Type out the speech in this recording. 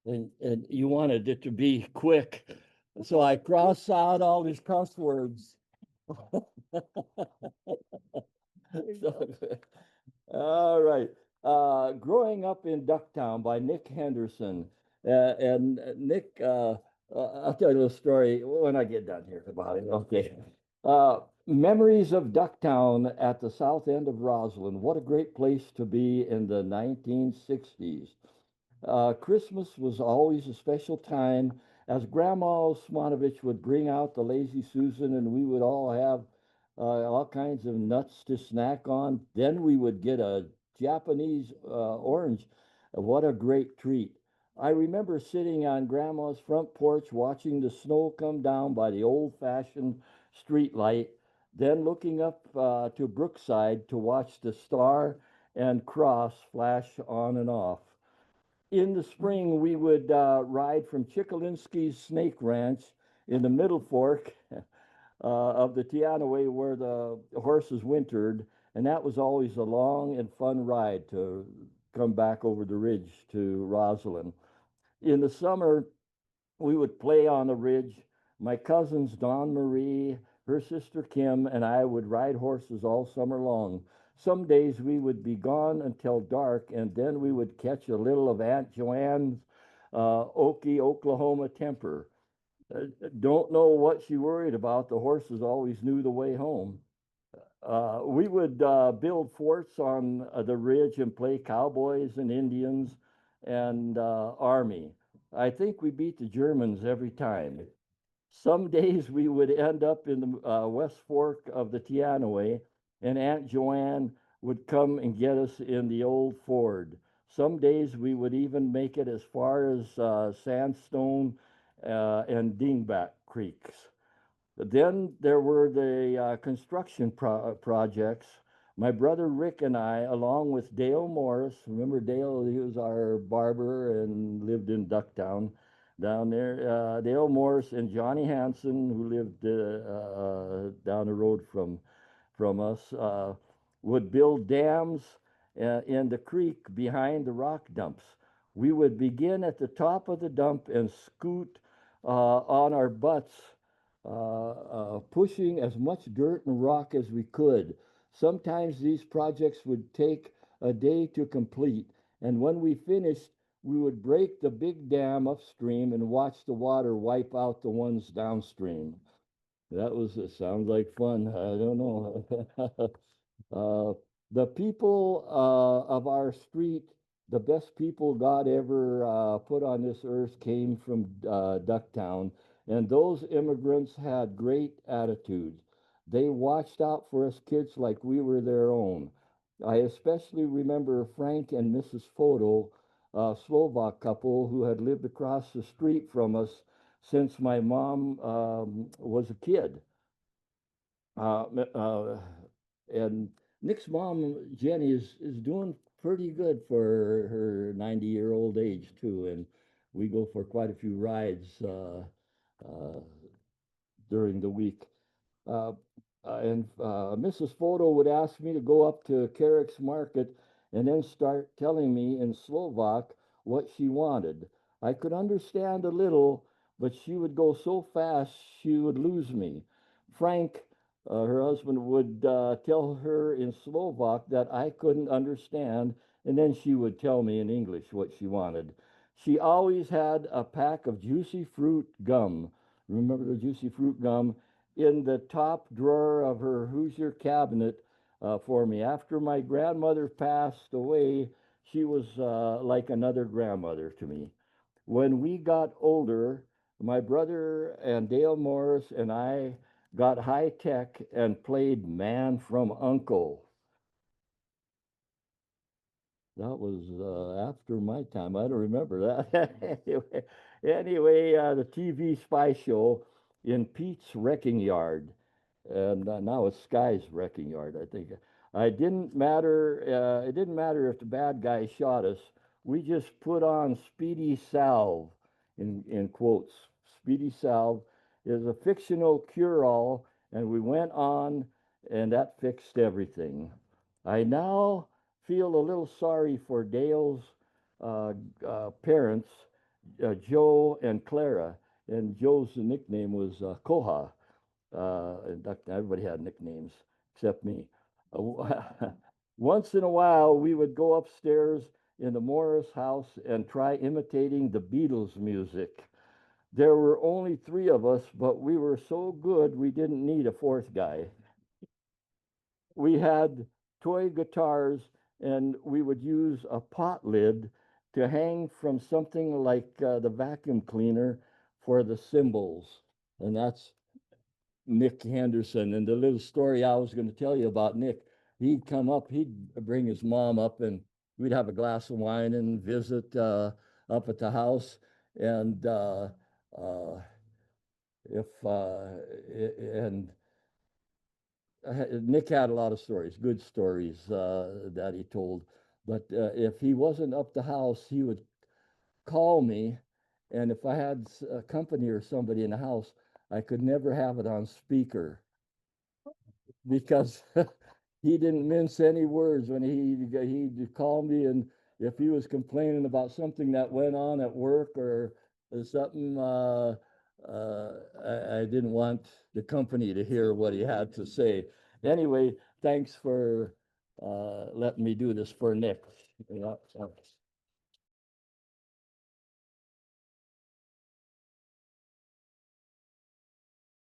and you wanted it to be quick. So I cross out all these cuss words. So, all right. Growing Up in Ducktown by Nick Henderson. And Nick, I'll tell you a little story when I get done here about it. Okay. Memories of Ducktown at the south end of Roslyn. What a great place to be in the 1960s. Christmas was always a special time as Grandma Osmonovich would bring out the Lazy Susan and we would all have all kinds of nuts to snack on. Then we would get a Japanese orange. What a great treat. I remember sitting on Grandma's front porch watching the snow come down by the old fashioned street light, then looking up to Brookside to watch the star and cross flash on and off. In the spring, we would ride from Chikalinsky's Snake Ranch in the Middle Fork of the Tianaway where the horses wintered, and that was always a long and fun ride to come back over the ridge to Roslyn. In the summer, we would play on the ridge. My cousins, Dawn Marie, her sister Kim, and I would ride horses all summer long. Some days we would be gone until dark, and then we would catch a little of Aunt Joanne's Okie, Oklahoma temper. Don't know what she worried about. The horses always knew the way home. We would build forts on the ridge and play cowboys and Indians and army. I think we beat the Germans every time. Some days we would end up in the West Fork of the Tianaway, and Aunt Joanne would come and get us in the old Ford. Some days we would even make it as far as Sandstone and Dingbat Creeks. Then there were the construction projects. My brother Rick and I, along with Dale Morris, remember Dale? He was our barber and lived in Ducktown down there. Dale Morris and Johnny Hanson, who lived down the road from us, would build dams in the creek behind the rock dumps. We would begin at the top of the dump and scoot on our butts pushing as much dirt and rock as we could. Sometimes these projects would take a day to complete, and when we finished, we would break the big dam upstream and watch the water wipe out the ones downstream. It sounds like fun. I don't know. uh, the people of our street, the best people God ever put on this earth came from Ducktown, and those immigrants had great attitudes. They watched out for us kids like we were their own. I especially remember Frank and Mrs. Foto, a Slovak couple who had lived across the street from us since my mom was a kid. And Nick's mom, Jenny, is doing pretty good for her 90-year-old age too, and we go for quite a few rides uh, during the week. Uh, and Mrs. Foto would ask me to go up to Carrick's Market and then start telling me in Slovak what she wanted. I could understand a little, but she would go so fast she would lose me. Frank, her husband, would tell her in Slovak that I couldn't understand, and then she would tell me in English what she wanted. She always had a pack of juicy fruit gum. Remember the juicy fruit gum? In the top drawer of her Hoosier cabinet for me. After my grandmother passed away, she was like another grandmother to me. When we got older, my brother and Dale Morris and I got high tech and played Man from Uncle. That was after my time. I don't remember that. Anyway, the TV spy show in Pete's Wrecking Yard, and now it's Sky's Wrecking Yard, I think. I didn't matter. It didn't matter if the bad guy shot us. We just put on Speedy Salve, in quotes. Speedy Salve is a fictional cure-all, and we went on, and that fixed everything. I now feel a little sorry for Dale's parents Joe and Clara, and Joe's nickname was Koha. And everybody had nicknames except me. Once in a while, we would go upstairs in the Morris house and try imitating the Beatles music. There were only three of us, but we were so good we didn't need a fourth guy. We had toy guitars, and we would use a pot lid to hang from something like the vacuum cleaner for the cymbals. And that's Nick Henderson. And the little story I was going to tell you about Nick, he'd come up, he'd bring his mom up, and we'd have a glass of wine and visit up at the house. And uh, if and Nick had a lot of stories, good stories that he told. But if he wasn't up the house, he would call me, and if I had a company or somebody in the house, I could never have it on speaker because he didn't mince any words when he'd call me, and if he was complaining about something that went on at work or something, I didn't want the company to hear what he had to say. Anyway, thanks for letting me do this for Nick. Yeah,